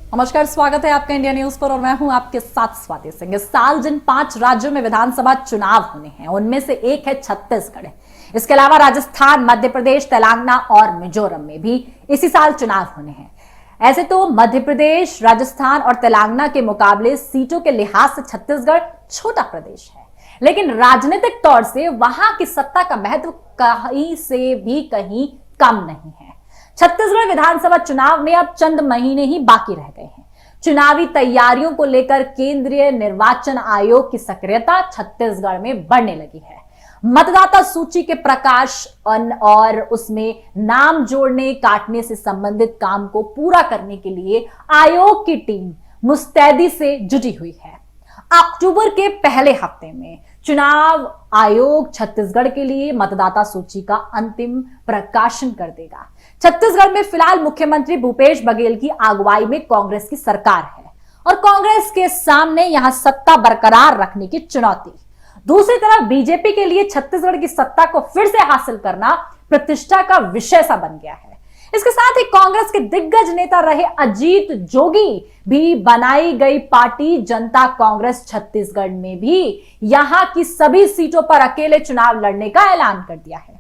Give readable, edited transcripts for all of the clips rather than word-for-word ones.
नमस्कार, स्वागत है आपका इंडिया न्यूज पर और मैं हूं आपके साथ स्वाति सिंह। इस साल जिन 5 राज्यों में विधानसभा चुनाव होने हैं उनमें से एक है छत्तीसगढ़। इसके अलावा राजस्थान, मध्य प्रदेश, तेलंगाना और मिजोरम में भी इसी साल चुनाव होने हैं। ऐसे तो मध्य प्रदेश, राजस्थान और तेलंगाना के मुकाबले सीटों के लिहाज से छत्तीसगढ़ छोटा प्रदेश है, लेकिन राजनीतिक तौर से वहां की सत्ता का महत्व कहीं से भी कहीं कम नहीं है। छत्तीसगढ़ विधानसभा चुनाव में अब चंद महीने ही बाकी रह गए हैं। चुनावी तैयारियों को लेकर केंद्रीय निर्वाचन आयोग की सक्रियता छत्तीसगढ़ में बढ़ने लगी है। मतदाता सूची के प्रकाशन और उसमें नाम जोड़ने काटने से संबंधित काम को पूरा करने के लिए आयोग की टीम मुस्तैदी से जुटी हुई है। अक्टूबर के पहले हफ्ते में चुनाव आयोग छत्तीसगढ़ के लिए मतदाता सूची का अंतिम प्रकाशन कर देगा। छत्तीसगढ़ में फिलहाल मुख्यमंत्री भूपेश बघेल की अगुवाई में कांग्रेस की सरकार है और कांग्रेस के सामने यहां सत्ता बरकरार रखने की चुनौती। दूसरी तरफ बीजेपी के लिए छत्तीसगढ़ की सत्ता को फिर से हासिल करना प्रतिष्ठा का विषय सा बन गया है। इसके साथ ही कांग्रेस के दिग्गज नेता रहे अजीत जोगी भी बनाई गई पार्टी जनता कांग्रेस छत्तीसगढ़ में भी यहां की सभी सीटों पर अकेले चुनाव लड़ने का ऐलान कर दिया है।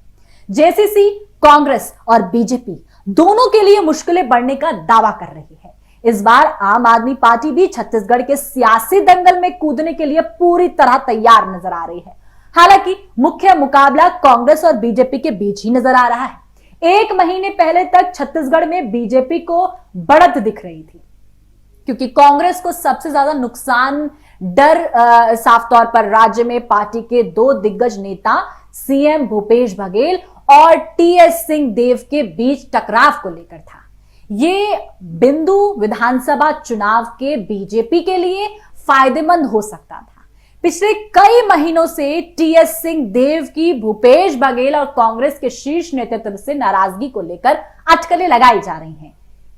जेसीसी, कांग्रेस और बीजेपी दोनों के लिए मुश्किलें बढ़ने का दावा कर रही है। इस बार आम आदमी पार्टी भी छत्तीसगढ़ के सियासी दंगल में कूदने के लिए पूरी तरह तैयार नजर आ रही है। हालांकि मुख्य मुकाबला कांग्रेस और बीजेपी के बीच ही नजर आ रहा है। एक महीने पहले तक छत्तीसगढ़ में बीजेपी को बढ़त दिख रही थी, क्योंकि कांग्रेस को सबसे ज्यादा नुकसान डर साफ तौर पर राज्य में पार्टी के 2 दिग्गज नेता सीएम भूपेश बघेल और टीएस सिंहदेव के बीच टकराव को लेकर था। ये बिंदु विधानसभा चुनाव के बीजेपी के लिए फायदेमंद हो सकता था। पिछले कई महीनों से टीएस सिंहदेव की भूपेश बघेल और कांग्रेस के शीर्ष नेतृत्व से नाराजगी को लेकर अटकलें लगाई जा रही हैं।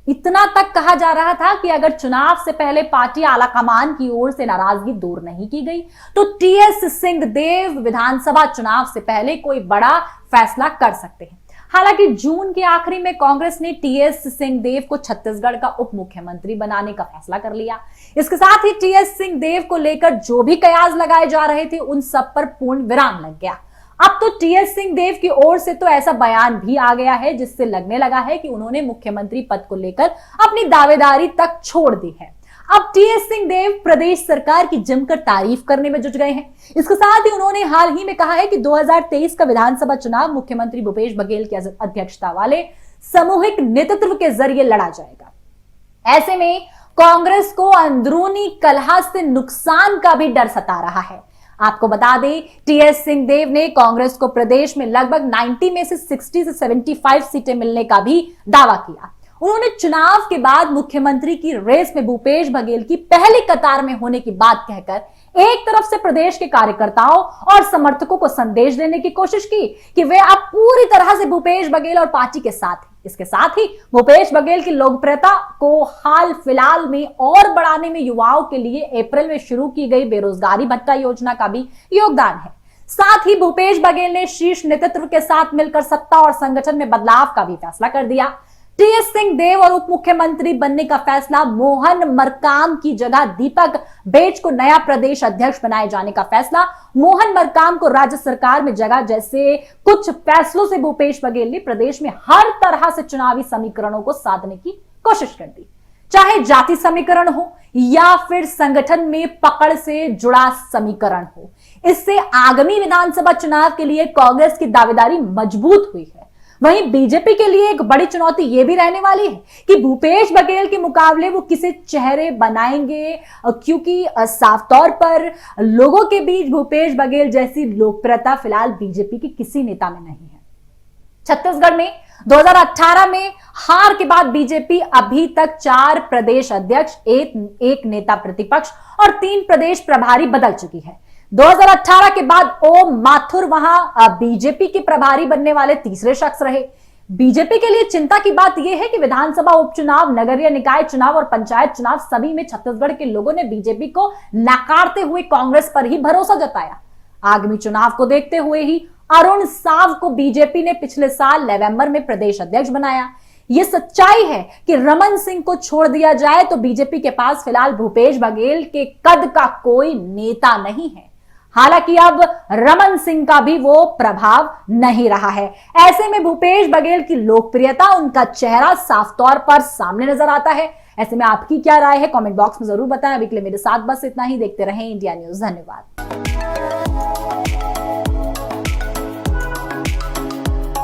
इतना तक कहा जा रहा था कि अगर चुनाव से पहले पार्टी आलाकमान की ओर से नाराजगी दूर नहीं की गई तो टीएस सिंहदेव विधानसभा चुनाव से पहले कोई बड़ा फैसला कर सकते हैं। हालांकि जून के आखिरी में कांग्रेस ने टीएस सिंहदेव को छत्तीसगढ़ का उप मुख्यमंत्री बनाने का फैसला कर लिया। इसके साथ ही टीएस सिंहदेव को लेकर जो भी कयास लगाए जा रहे थे उन सब पर पूर्ण विराम लग गया। अब तो टीएस सिंहदेव की ओर से तो ऐसा बयान भी आ गया है जिससे लगने लगा है कि उन्होंने मुख्यमंत्री पद को लेकर अपनी दावेदारी तक छोड़ दी है। अब टीएस सिंहदेव प्रदेश सरकार की जमकर तारीफ करने में जुट गए हैं। इसके साथ ही उन्होंने हाल ही में कहा है कि 2023 का विधानसभा चुनाव मुख्यमंत्री भूपेश बघेल की अध्यक्षता वाले सामूहिक नेतृत्व के जरिए लड़ा जाएगा। ऐसे में कांग्रेस को अंदरूनी कलह से नुकसान का भी डर सता रहा है। आपको बता दें, टीएस सिंहदेव ने कांग्रेस को प्रदेश में लगभग 90 में से 60 से 75 सीटें मिलने का भी दावा किया। उन्होंने चुनाव के बाद मुख्यमंत्री की रेस में भूपेश बघेल की पहली कतार में होने की बात कहकर एक तरफ से प्रदेश के कार्यकर्ताओं और समर्थकों को संदेश देने की कोशिश की कि वे अब पूरी तरह से भूपेश बघेल और पार्टी के साथ हैं। इसके साथ ही भूपेश बघेल की लोकप्रियता को हाल फिलहाल में और बढ़ाने में युवाओं के लिए अप्रैल में शुरू की गई बेरोजगारी भत्ता योजना का भी योगदान है। साथ ही भूपेश बघेल ने शीर्ष नेतृत्व के साथ मिलकर सत्ता और संगठन में बदलाव का भी फैसला कर दिया। टीएस सिंहदेव और उप मुख्यमंत्री बनने का फैसला, मोहन मरकाम की जगह दीपक बेज को नया प्रदेश अध्यक्ष बनाए जाने का फैसला, मोहन मरकाम को राज्य सरकार में जगह जैसे कुछ फैसलों से भूपेश बघेल ने प्रदेश में हर तरह से चुनावी समीकरणों को साधने की कोशिश कर दी, चाहे जाति समीकरण हो या फिर संगठन में पकड़ से जुड़ा समीकरण हो। इससे आगामी विधानसभा चुनाव के लिए कांग्रेस की दावेदारी मजबूत हुई है। वहीं बीजेपी के लिए एक बड़ी चुनौती यह भी रहने वाली है कि भूपेश बघेल के मुकाबले वो किसे चेहरे बनाएंगे, क्योंकि साफ तौर पर लोगों के बीच भूपेश बघेल जैसी लोकप्रियता फिलहाल बीजेपी के किसी नेता में नहीं है। छत्तीसगढ़ में 2018 में हार के बाद बीजेपी अभी तक 4 प्रदेश अध्यक्ष, एक नेता प्रतिपक्ष और 3 प्रदेश प्रभारी बदल चुकी है। 2018 के बाद ओम माथुर वहां बीजेपी के प्रभारी बनने वाले तीसरे शख्स रहे। बीजेपी के लिए चिंता की बात यह है कि विधानसभा उपचुनाव, नगरीय निकाय चुनाव और पंचायत चुनाव सभी में छत्तीसगढ़ के लोगों ने बीजेपी को नकारते हुए कांग्रेस पर ही भरोसा जताया। आगामी चुनाव को देखते हुए ही अरुण साव को बीजेपी ने पिछले साल नवंबर में प्रदेश अध्यक्ष बनाया। ये सच्चाई है कि रमन सिंह को छोड़ दिया जाए तो बीजेपी के पास फिलहाल भूपेश बघेल के कद का कोई नेता नहीं है। हालांकि अब रमन सिंह का भी वो प्रभाव नहीं रहा है। ऐसे में भूपेश बघेल की लोकप्रियता, उनका चेहरा साफ तौर पर सामने नजर आता है। ऐसे में आपकी क्या राय है, कमेंट बॉक्स में जरूर बताएं। अभी के लिए मेरे साथ बस इतना ही। देखते रहें इंडिया न्यूज। धन्यवाद।